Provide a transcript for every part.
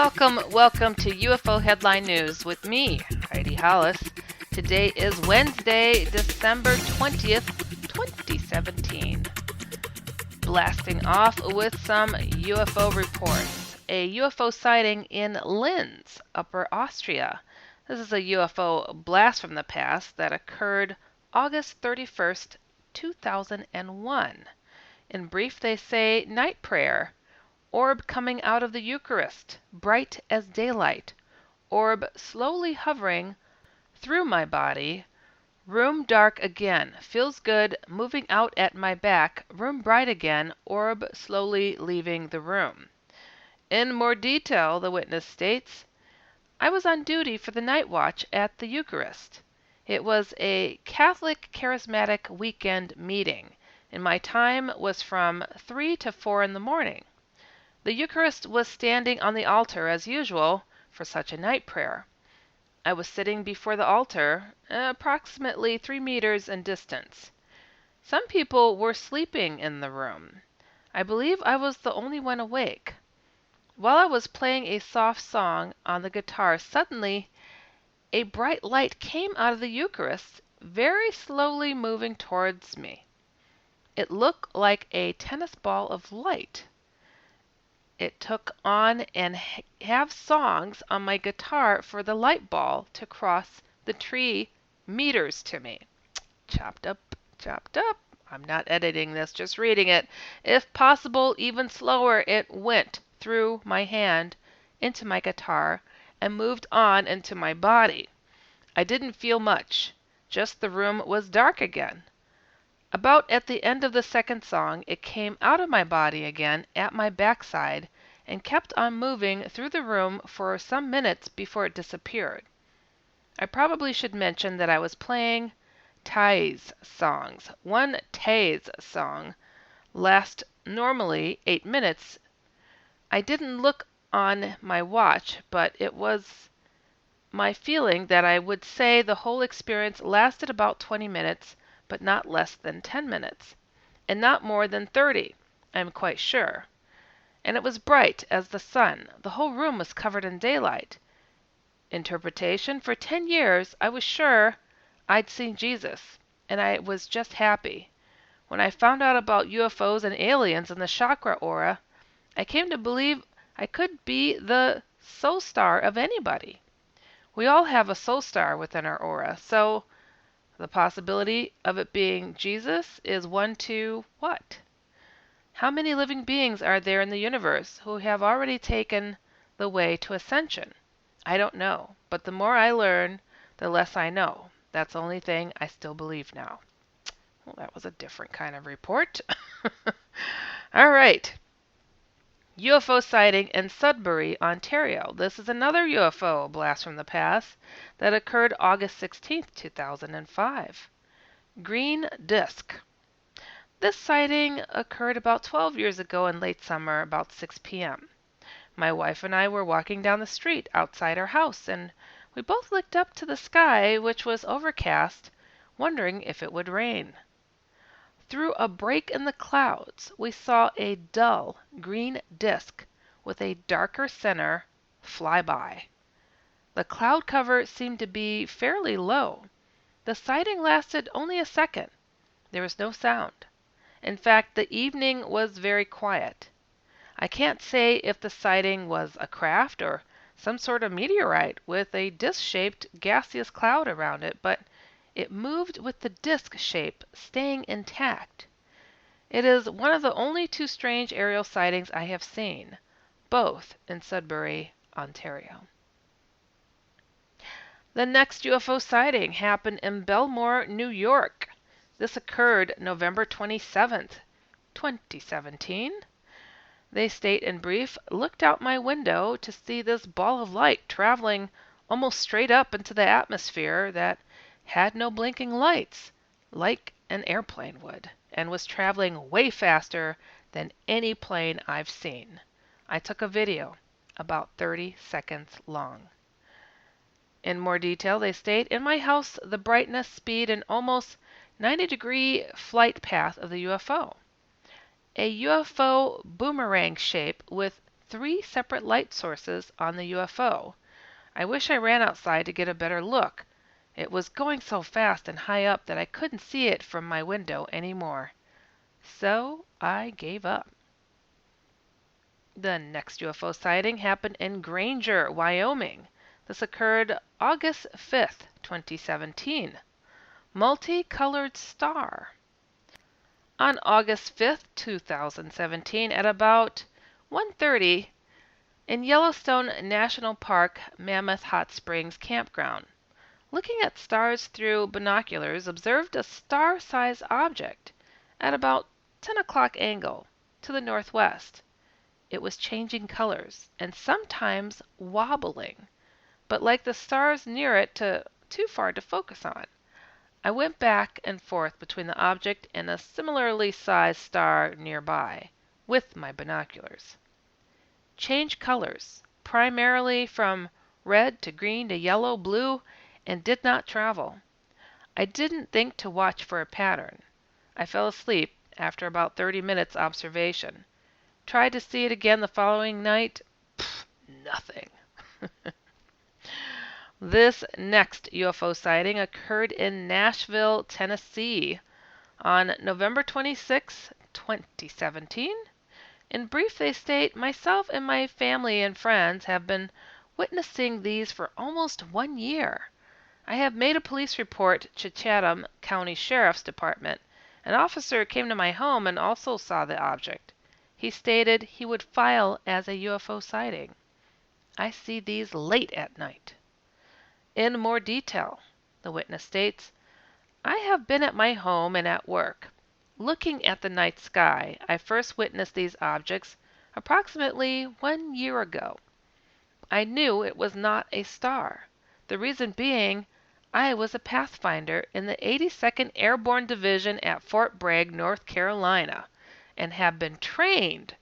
Welcome to UFO Headline News with me, Heidi Hollis. Today is Wednesday, December 20th, 2017. Blasting off with some UFO reports. A UFO sighting in Linz, Upper Austria. This is a UFO blast from the past that occurred August 31st, 2001. In brief, they say Nightprayer. Orb coming out of the Eucharist, bright as daylight. Orb slowly hovering through my body. Room dark again, feels good, moving out at my back. Room bright again, orb slowly leaving the room. In more detail, the witness states, I was on duty for the night watch at the Eucharist. It was a Catholic charismatic weekend meeting, and my time was from 3 to 4 in the morning. The Eucharist was standing on the altar as usual for such a night prayer. I was sitting before the altar, approximately 3 meters in distance. Some people were sleeping in the room. I believe I was the only one awake. While I was playing a soft song on the guitar, suddenly a bright light came out of the Eucharist, very slowly moving towards me. It looked like a tennis ball of light. It took on and have songs on my guitar for the light ball to cross the 3 meters to me. Chopped up, chopped up. I'm not editing this, just reading it. If possible, even slower, it went through my hand into my guitar and moved on into my body. I didn't feel much, just the room was dark again. About at the end of the second song, it came out of my body again at my backside and kept on moving through the room for some minutes before it disappeared. I probably should mention that I was playing Thais songs. One Thais song lasts normally 8 minutes. I didn't look on my watch, but it was my feeling that I would say the whole experience lasted about 20 minutes, but not less than 10 minutes, and not more than 30, I am quite sure. And it was bright as the sun. The whole room was covered in daylight. Interpretation, for 10 years I was sure I'd seen Jesus, and I was just happy. When I found out about UFOs and aliens and the chakra aura, I came to believe I could be the soul star of anybody. We all have a soul star within our aura, so the possibility of it being Jesus is 1 to what? How many living beings are there in the universe who have already taken the way to ascension? I don't know, but the more I learn, the less I know. That's the only thing I still believe now. Well, that was a different kind of report. All right. UFO sighting in Sudbury, Ontario. This is another UFO blast from the past that occurred August 16th, 2005. Green disc. This sighting occurred about 12 years ago in late summer, about 6 p.m. My wife and I were walking down the street outside our house, and we both looked up to the sky, which was overcast, wondering if it would rain. Through a break in the clouds, we saw a dull green disk with a darker center fly by. The cloud cover seemed to be fairly low. The sighting lasted only a second. There was no sound. In fact, the evening was very quiet. I can't say if the sighting was a craft or some sort of meteorite with a disc-shaped gaseous cloud around it, but it moved with the disc shape staying intact. It is one of the only 2 strange aerial sightings I have seen, both in Sudbury, Ontario. The next UFO sighting happened in Belmore, New York. This occurred November 27th, 2017. They state in brief, looked out my window to see this ball of light traveling almost straight up into the atmosphere that had no blinking lights, like an airplane would, and was traveling way faster than any plane I've seen. I took a video, about 30 seconds long. In more detail, they state, in my house, the brightness, speed, and almost 90-degree flight path of the UFO. A UFO boomerang shape with 3 separate light sources on the UFO. I wish I ran outside to get a better look. It was going so fast and high up that I couldn't see it from my window anymore. So I gave up. The next UFO sighting happened in Granger, Wyoming. This occurred August 5th, 2017. Multicolored star. On August 5th, 2017, at about 1:30 in Yellowstone National Park, Mammoth Hot Springs Campground. Looking at stars through binoculars, observed a star-sized object at about 10 o'clock angle to the northwest. It was changing colors and sometimes wobbling, but like the stars near it too far to focus on. I went back and forth between the object and a similarly sized star nearby with my binoculars. Changed colors, primarily from red to green to yellow, blue, and did not travel. I didn't think to watch for a pattern. I fell asleep after about 30 minutes observation. Tried to see it again the following night. Nothing. This next UFO sighting occurred in Nashville, Tennessee on November 26, 2017. In brief, they state, myself and my family and friends have been witnessing these for almost 1 year. I have made a police report to Chatham County Sheriff's Department. An officer came to my home and also saw the object. He stated he would file as a UFO sighting. I see these late at night. In more detail, the witness states, I have been at my home and at work. Looking at the night sky, I first witnessed these objects approximately 1 year ago. I knew it was not a star. The reason being, I was a pathfinder in the 82nd Airborne Division at Fort Bragg, North Carolina, and have been trained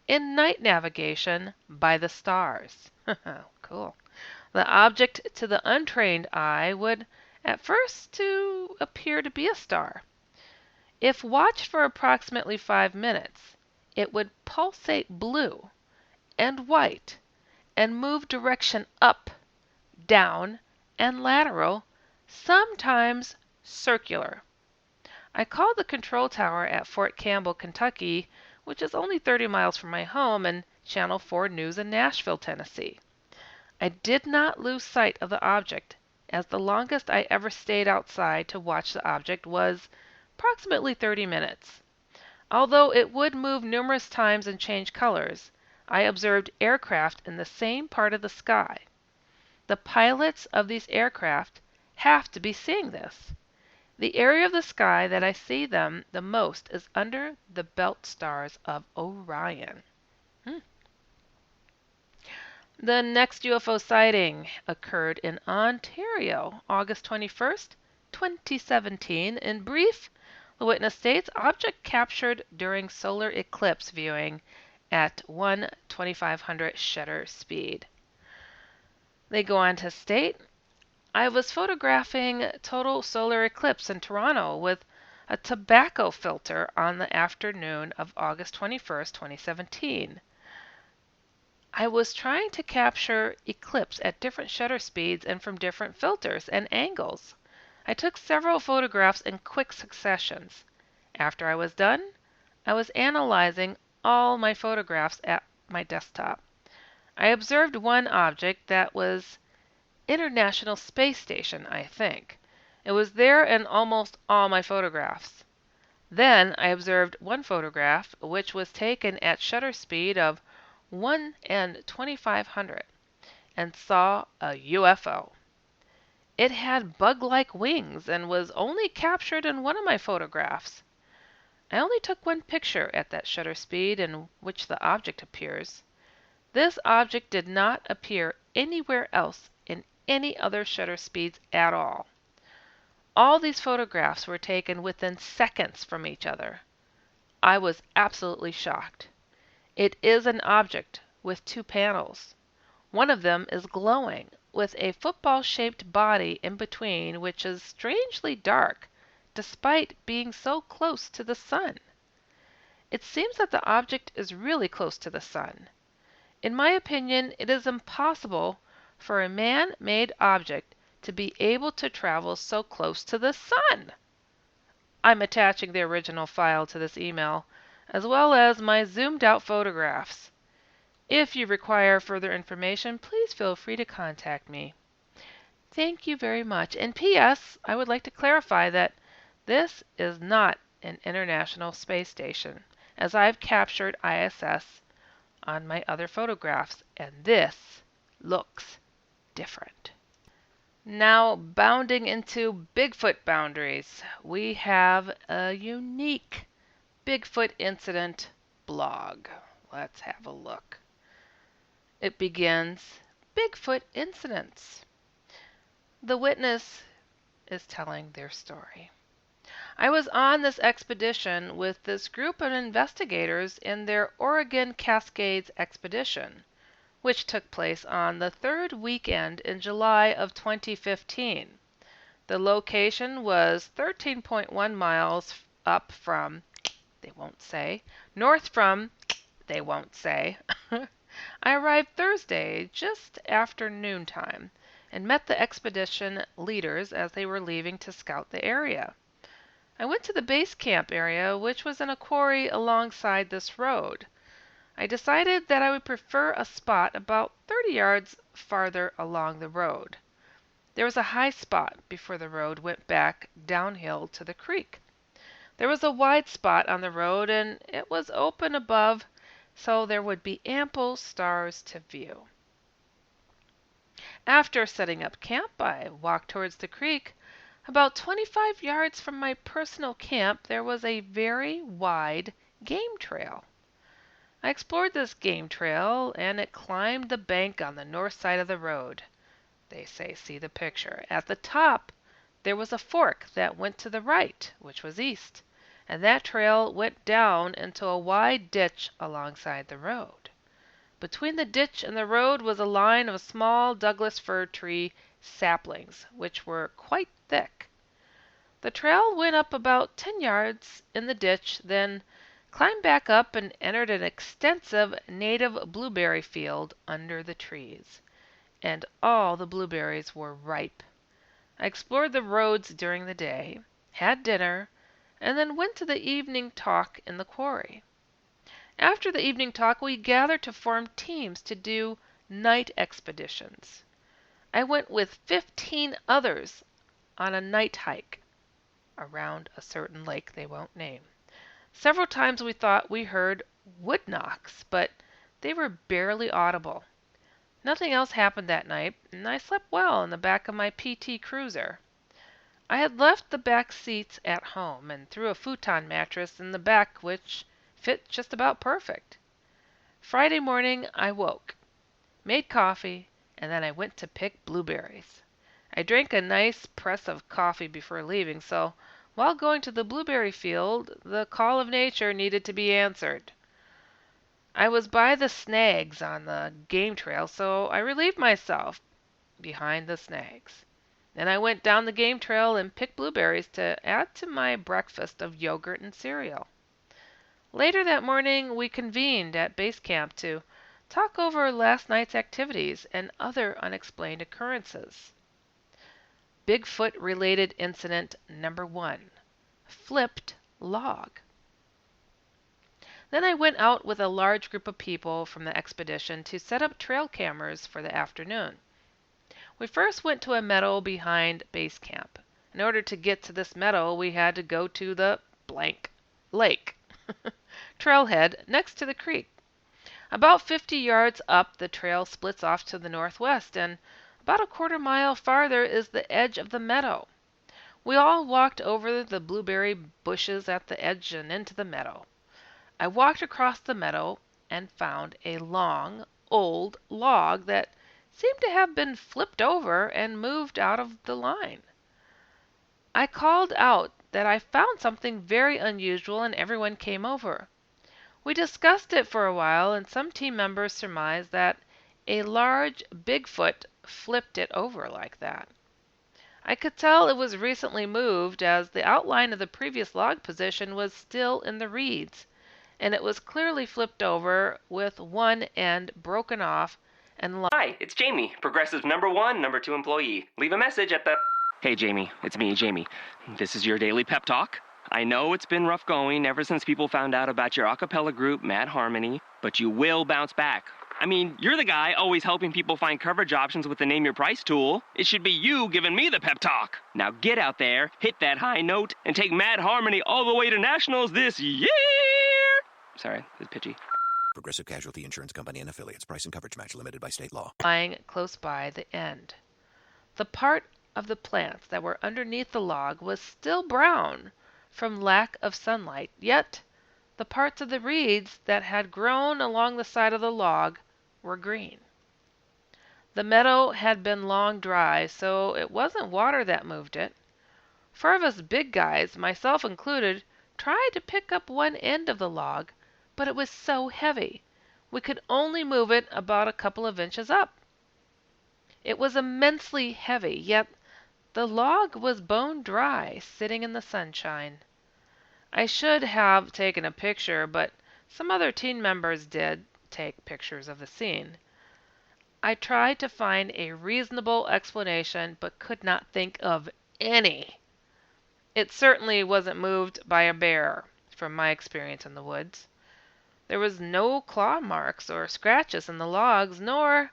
in night navigation by the stars. Cool. The object to the untrained eye would at first to appear to be a star. If watched for approximately 5 minutes, it would pulsate blue and white and move direction up, down, and lateral, sometimes circular. I called the control tower at Fort Campbell, Kentucky, which is only 30 miles from my home, and Channel 4 News in Nashville, Tennessee. I did not lose sight of the object, as the longest I ever stayed outside to watch the object was approximately 30 minutes. Although it would move numerous times and change colors, I observed aircraft in the same part of the sky. The pilots of these aircraft have to be seeing this. The area of the sky that I see them the most is under the belt stars of Orion. The next UFO sighting occurred in Ontario, August 21st, 2017. In brief, the witness states object captured during solar eclipse viewing at 1/2500 shutter speed. They go on to state, I was photographing total solar eclipse in Toronto with a tobacco filter on the afternoon of August 21st, 2017. I was trying to capture eclipse at different shutter speeds and from different filters and angles. I took several photographs in quick successions. After I was done, I was analyzing all my photographs at my desktop. I observed one object that was International Space Station, I think. It was there in almost all my photographs. Then I observed one photograph which was taken at shutter speed of 1/2500 and saw a UFO. It had bug-like wings and was only captured in one of my photographs. I only took one picture at that shutter speed in which the object appears. This object did not appear anywhere else in any other shutter speeds at all. All these photographs were taken within seconds from each other. I was absolutely shocked. It is an object with 2 panels. One of them is glowing, with a football-shaped body in between, which is strangely dark, despite being so close to the sun. It seems that the object is really close to the sun. In my opinion, it is impossible for a man-made object to be able to travel so close to the sun. I'm attaching the original file to this email, as well as my zoomed out photographs. If you require further information, please feel free to contact me. Thank you very much. And P.S. I would like to clarify that this is not an International Space Station, as I've captured ISS on my other photographs, and this looks different. Now, bounding into Bigfoot boundaries, we have a unique Bigfoot incident blog. Let's have a look. It begins, Bigfoot incidents. The witness is telling their story. I was on this expedition with this group of investigators in their Oregon Cascades expedition, which took place on the third weekend in July of 2015. The location was 13.1 miles up from, they won't say, north from, they won't say. I arrived Thursday just after noontime and met the expedition leaders as they were leaving to scout the area. I went to the base camp area, which was in a quarry alongside this road. I decided that I would prefer a spot about 30 yards farther along the road. There was a high spot before the road went back downhill to the creek. There was a wide spot on the road, and it was open above, so there would be ample stars to view. After setting up camp, I walked towards the creek. About 25 yards from my personal camp, there was a very wide game trail. I explored this game trail, and it climbed the bank on the north side of the road. They say see the picture. At the top, there was a fork that went to the right, which was east, and that trail went down into a wide ditch alongside the road. Between the ditch and the road was a line of small Douglas fir tree saplings, which were quite thick. The trail went up about 10 yards in the ditch, then climbed back up and entered an extensive native blueberry field under the trees. And all the blueberries were ripe. I explored the roads during the day, had dinner, and then went to the evening talk in the quarry. After the evening talk, we gathered to form teams to do night expeditions. I went with 15 others on a night hike around a certain lake they won't name. Several times we thought we heard wood knocks, but they were barely audible. Nothing else happened that night, and I slept well in the back of my PT Cruiser. I had left the back seats at home and threw a futon mattress in the back which fit just about perfect. Friday morning I woke, made coffee, and then I went to pick blueberries. I drank a nice press of coffee before leaving, so while going to the blueberry field, the call of nature needed to be answered. I was by the snags on the game trail, so I relieved myself behind the snags. Then I went down the game trail and picked blueberries to add to my breakfast of yogurt and cereal. Later that morning, we convened at base camp to talk over last night's activities and other unexplained occurrences. Bigfoot-related incident number 1. Flipped log. Then I went out with a large group of people from the expedition to set up trail cameras for the afternoon. We first went to a meadow behind base camp. In order to get to this meadow, we had to go to the blank lake trailhead next to the creek. About 50 yards up, the trail splits off to the northwest, and about a quarter mile farther is the edge of the meadow. We all walked over the blueberry bushes at the edge and into the meadow. I walked across the meadow and found a long, old log that seemed to have been flipped over and moved out of the line. I called out that I found something very unusual, and everyone came over. We discussed it for a while, and some team members surmised that a large Bigfoot flipped it over like that. I could tell it was recently moved, as the outline of the previous log position was still in the reeds, and it was clearly flipped over with one end broken off and Hi, it's Jamie, Progressive number 2 employee. Leave a message at the... Hey, Jamie. It's me, Jamie. This is your daily pep talk. I know it's been rough going ever since people found out about your a cappella group, Mad Harmony, but you will bounce back. I mean, you're the guy always helping people find coverage options with the Name Your Price tool. It should be you giving me the pep talk. Now get out there, hit that high note, and take Mad Harmony all the way to nationals this year! Sorry, it's pitchy. Progressive Casualty Insurance Company and Affiliates. Price and coverage match limited by state law. lying close by the end. The part of the plants that were underneath the log was still brown from lack of sunlight, yet the parts of the reeds that had grown along the side of the log were green. The meadow had been long dry, so it wasn't water that moved it. Four of us big guys, myself included, tried to pick up one end of the log, but it was so heavy we could only move it about a couple of inches up. It was immensely heavy, yet the log was bone dry, sitting in the sunshine. I should have taken a picture, but some other team members did take pictures of the scene. I tried to find a reasonable explanation, but could not think of any. It certainly wasn't moved by a bear, from my experience in the woods. There was no claw marks or scratches in the logs, nor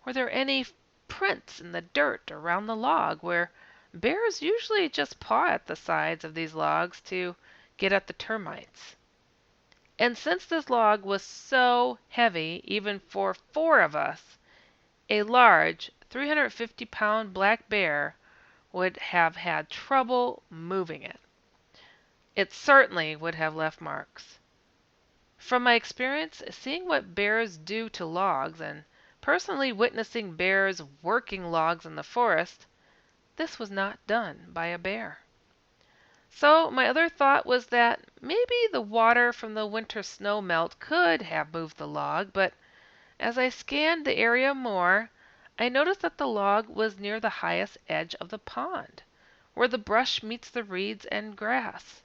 were there any prints in the dirt around the log, where bears usually just paw at the sides of these logs to get at the termites. And since this log was so heavy, even for four of us, a large 350-pound black bear would have had trouble moving it. It certainly would have left marks. From my experience, seeing what bears do to logs, and personally witnessing bears working logs in the forest, this was not done by a bear. So my other thought was that maybe the water from the winter snow melt could have moved the log, but as I scanned the area more, I noticed that the log was near the highest edge of the pond, where the brush meets the reeds and grass.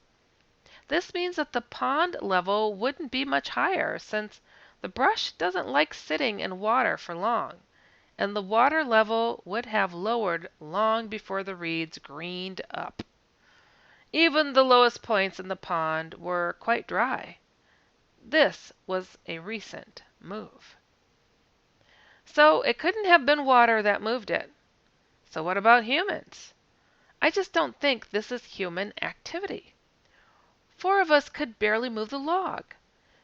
This means that the pond level wouldn't be much higher, since the brush doesn't like sitting in water for long, and the water level would have lowered long before the reeds greened up. Even the lowest points in the pond were quite dry. This was a recent move. So it couldn't have been water that moved it. So what about humans? I just don't think this is human activity. Four of us could barely move the log.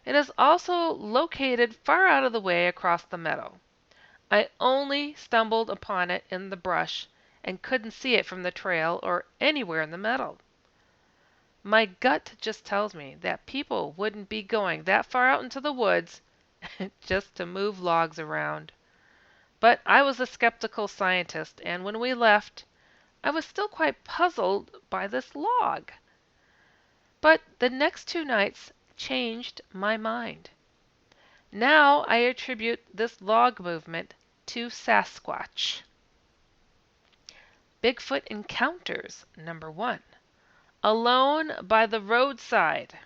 It is also located far out of the way across the meadow. I only stumbled upon it in the brush and couldn't see it from the trail or anywhere in the meadow. My gut just tells me that people wouldn't be going that far out into the woods just to move logs around. But I was a skeptical scientist, and when we left, I was still quite puzzled by this log. But the next 2 nights changed my mind. Now I attribute this log movement to Sasquatch. Bigfoot encounters, number 1. Alone by the roadside.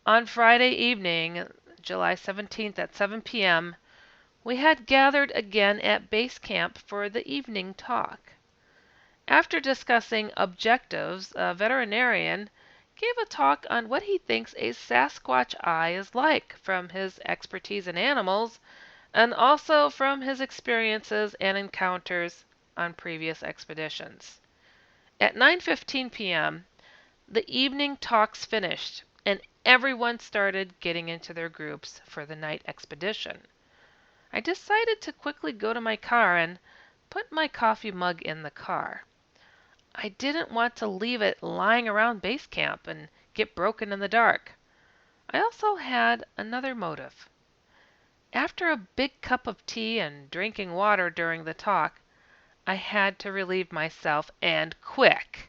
On Friday evening, July 17th at 7 p.m., we had gathered again at base camp for the evening talk. After discussing objectives, a veterinarian gave a talk on what he thinks a Sasquatch eye is like from his expertise in animals and also from his experiences and encounters on previous expeditions. At 9:15 p.m., the evening talks finished and everyone started getting into their groups for the night expedition. I decided to quickly go to my car and put my coffee mug in the car. I didn't want to leave it lying around base camp and get broken in the dark. I also had another motive. After a big cup of tea and drinking water during the talk, I had to relieve myself, and quick.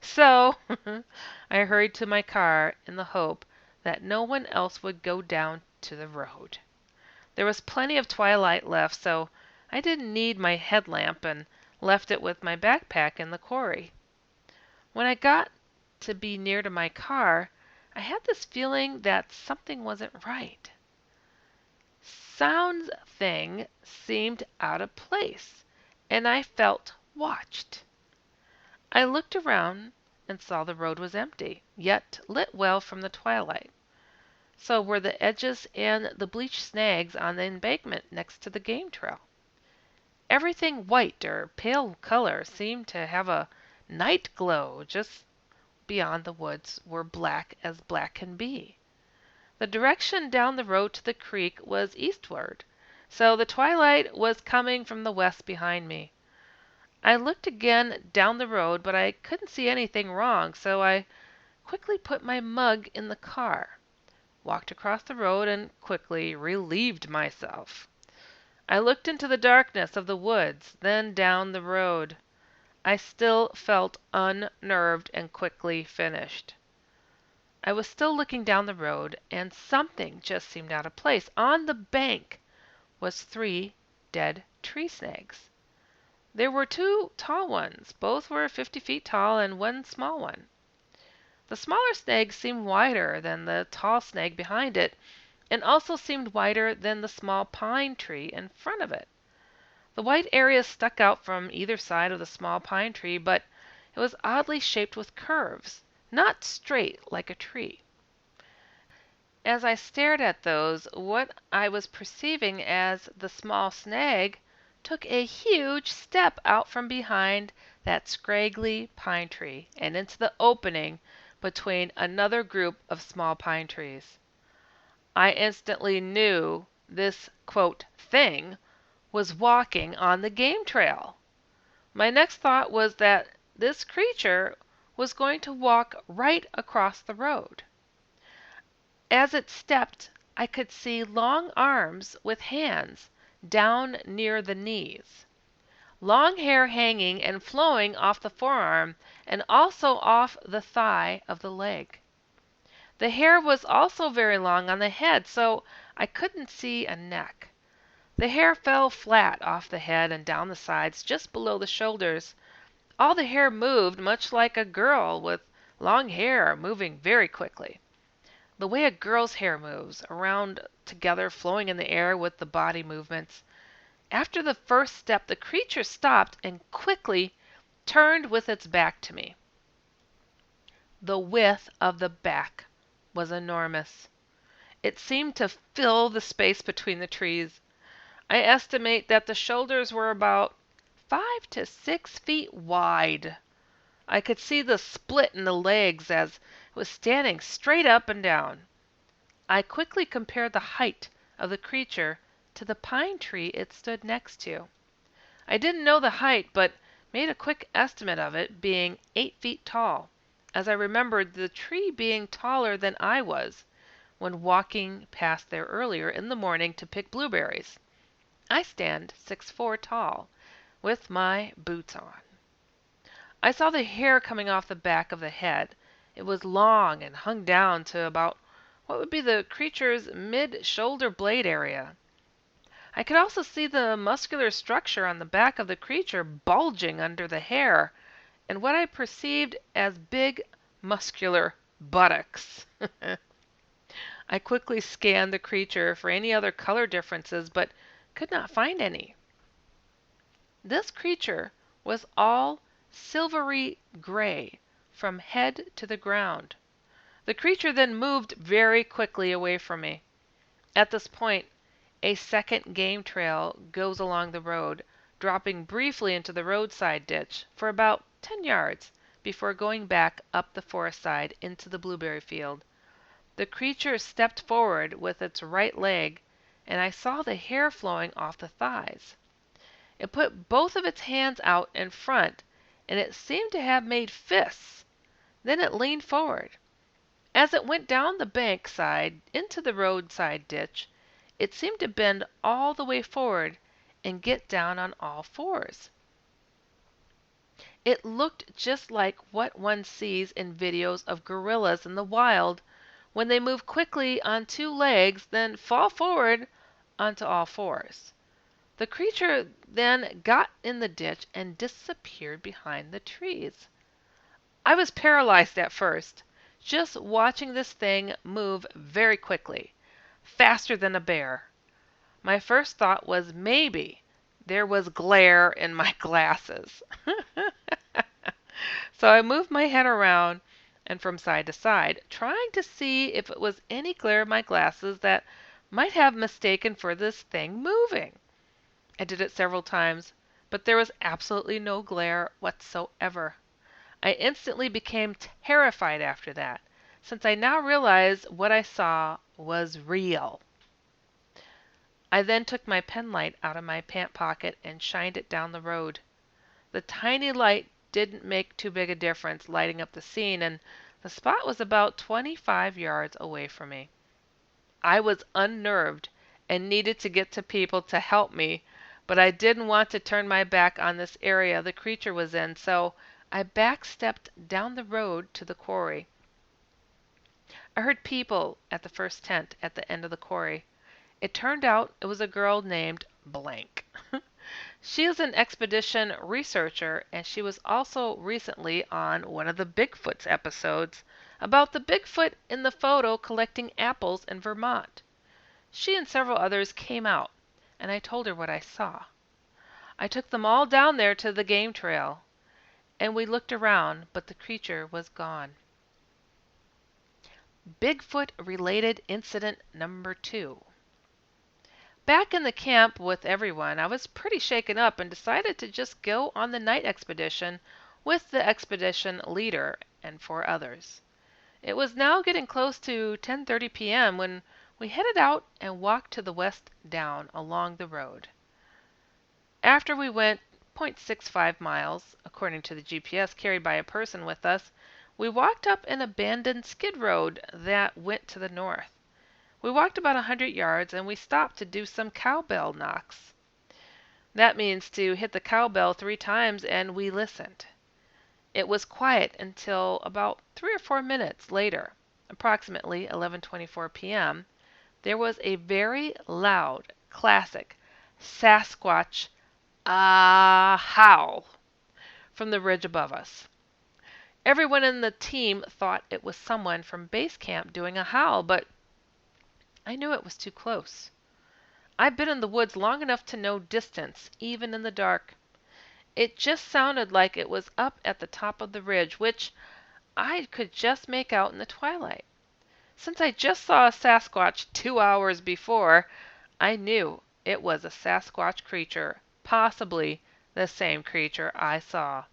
So I hurried to my car in the hope that no one else would go down to the road. There was plenty of twilight left, so I didn't need my headlamp and left it with my backpack in the quarry. When I got to be near to my car, I had this feeling that something wasn't right. Sounds thing seemed out of place, and I felt watched. I looked around and saw the road was empty, yet lit well from the twilight. So were the edges and the bleached snags on the embankment next to the game trail. Everything white or pale color seemed to have a night glow just beyond the woods were black as black can be. The direction down the road to the creek was eastward, so the twilight was coming from the west behind me. I looked again down the road, but I couldn't see anything wrong, so I quickly put my mug in the car, walked across the road, and quickly relieved myself. I looked into the darkness of the woods, then down the road. I still felt unnerved and quickly finished. I was still looking down the road, and something just seemed out of place. On the bank was 3 dead tree snags. There were 2 tall ones. Both were 50 feet tall and one small one. The smaller snag seemed wider than the tall snag behind it, and also seemed wider than the small pine tree in front of it. The white area stuck out from either side of the small pine tree, but it was oddly shaped with curves, not straight like a tree. As I stared at those, what I was perceiving as the small snag took a huge step out from behind that scraggly pine tree and into the opening between another group of small pine trees. I instantly knew this, quote, thing was walking on the game trail. My next thought was that this creature was going to walk right across the road. As it stepped, I could see long arms with hands down near the knees, long hair hanging and flowing off the forearm and also off the thigh of the leg. The hair was also very long on the head, so I couldn't see a neck. The hair fell flat off the head and down the sides, just below the shoulders. All the hair moved much like a girl with long hair, moving very quickly. The way a girl's hair moves, around together, flowing in the air with the body movements. After the first step, the creature stopped and quickly turned with its back to me. The width of the back was enormous. It seemed to fill the space between the trees. I estimate that the shoulders were about 5 to 6 feet wide. I could see the split in the legs as it was standing straight up and down. I quickly compared the height of the creature to the pine tree it stood next to. I didn't know the height, but made a quick estimate of it being 8 feet tall, as I remembered the tree being taller than I was when walking past there earlier in the morning to pick blueberries. I stand 6'4" tall, with my boots on. I saw the hair coming off the back of the head. It was long and hung down to about what would be the creature's mid-shoulder blade area. I could also see the muscular structure on the back of the creature bulging under the hair, and what I perceived as big, muscular buttocks. I quickly scanned the creature for any other color differences, but could not find any. This creature was all silvery gray from head to the ground. The creature then moved very quickly away from me. At this point, a second game trail goes along the road, dropping briefly into the roadside ditch for about 10 yards before going back up the forest side into the blueberry field. The creature stepped forward with its right leg, and I saw the hair flowing off the thighs. It put both of its hands out in front, and it seemed to have made fists. Then it leaned forward. As it went down the bank side into the roadside ditch, it seemed to bend all the way forward and get down on all fours. It looked just like what one sees in videos of gorillas in the wild when they move quickly on 2 legs, then fall forward onto all fours. The creature then got in the ditch and disappeared behind the trees. I was paralyzed at first. just watching this thing move very quickly, faster than a bear. My first thought was maybe there was glare in my glasses. So I moved my head around and from side to side, trying to see if it was any glare in my glasses that might have mistaken for this thing moving. I did it several times, but there was absolutely no glare whatsoever. I instantly became terrified after that, since I now realized what I saw was real. I then took my penlight out of my pant pocket and shined it down the road. The tiny light didn't make too big a difference lighting up the scene, and the spot was about 25 yards away from me. I was unnerved and needed to get to people to help me, but I didn't want to turn my back on this area the creature was in, so I backstepped down the road to the quarry. I heard people at the first tent at the end of the quarry. It turned out it was a girl named Blank. She is an expedition researcher, and she was also recently on one of the Bigfoot's episodes about the Bigfoot in the photo collecting apples in Vermont. She and several others came out, and I told her what I saw. I took them all down there to the game trail, and we looked around, but the creature was gone. Bigfoot-related incident number 2. Back in the camp with everyone, I was pretty shaken up and decided to just go on the night expedition with the expedition leader and 4 others. It was now getting close to 10:30 p.m. when we headed out and walked to the west down along the road. After we went 0.65 miles, according to the GPS carried by a person with us, we walked up an abandoned skid road that went to the north. We walked about 100 yards and we stopped to do some cowbell knocks. That means to hit the cowbell 3 times, and we listened. It was quiet until about 3 or 4 minutes later, approximately 11:24 p.m. There was a very loud, classic Sasquatch howl from the ridge above us. Everyone in the team thought it was someone from base camp doing a howl, but I knew it was too close. I've been in the woods long enough to know distance, even in the dark. It just sounded like it was up at the top of the ridge, which I could just make out in the twilight. Since I just saw a Sasquatch 2 hours before, I knew it was a Sasquatch creature, possibly the same creature I saw.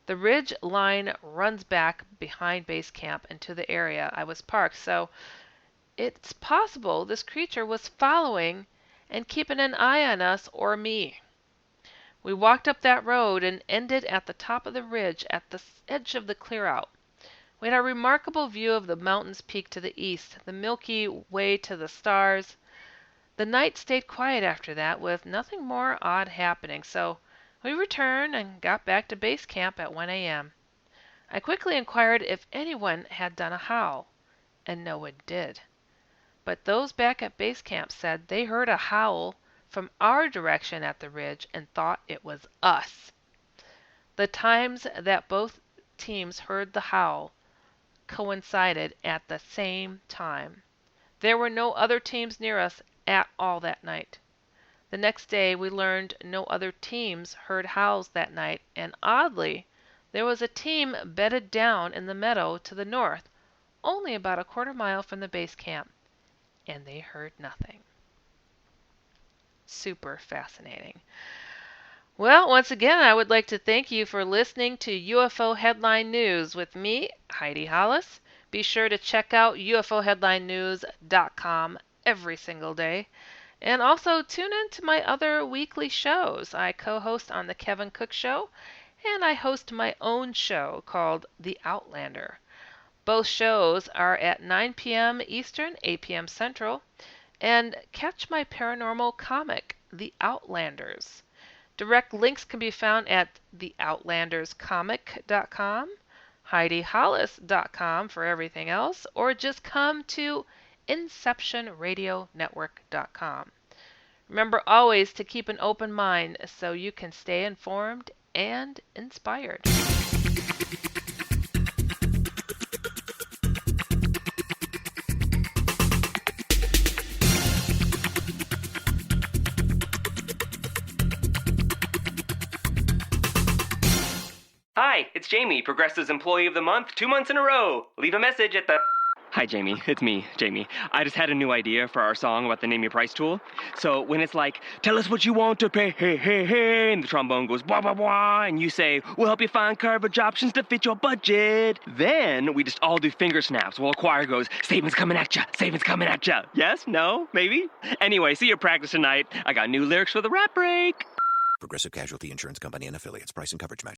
The ridge line runs back behind base camp into the area I was parked, so it's possible this creature was following and keeping an eye on us or me. We walked up that road and ended at the top of the ridge at the edge of the clear-out. We had a remarkable view of the mountain's peak to the east, the Milky Way to the stars. The night stayed quiet after that, with nothing more odd happening, so we returned and got back to base camp at 1 a.m. I quickly inquired if anyone had done a howl, and no one did. But those back at base camp said they heard a howl from our direction at the ridge and thought it was us. The times that both teams heard the howl coincided at the same time. There were no other teams near us at all that night. The next day we learned no other teams heard howls that night, and oddly, there was a team bedded down in the meadow to the north, only about a quarter mile from the base camp, and they heard nothing. Super fascinating. Well, once again, I would like to thank you for listening to UFO Headline News with me, Heidi Hollis. Be sure to check out ufoheadlinenews.com every single day. And also tune in to my other weekly shows. I co-host on The Kevin Cook Show, and I host my own show called The Outlander. Both shows are at 9 p.m. Eastern, 8 p.m. Central. And catch my paranormal comic, The Outlanders. Direct links can be found at theoutlanderscomic.com, HeidiHollis.com for everything else, or just come to InceptionRadioNetwork.com. Remember always to keep an open mind so you can stay informed and inspired. Hi, it's Jamie, Progressive's Employee of the Month, 2 months in a row. Leave a message at the... Hi, Jamie. It's me, Jamie. I just had a new idea for our song about the Name Your Price tool. So when it's like, tell us what you want to pay, hey, hey, hey, and the trombone goes, blah, blah, blah, and you say, we'll help you find coverage options to fit your budget. Then we just all do finger snaps while a choir goes, savings coming at ya, savings coming at ya. Yes? No? Maybe? Anyway, see you at practice tonight. I got new lyrics for the rap break. Progressive Casualty Insurance Company and Affiliates. Price and coverage match.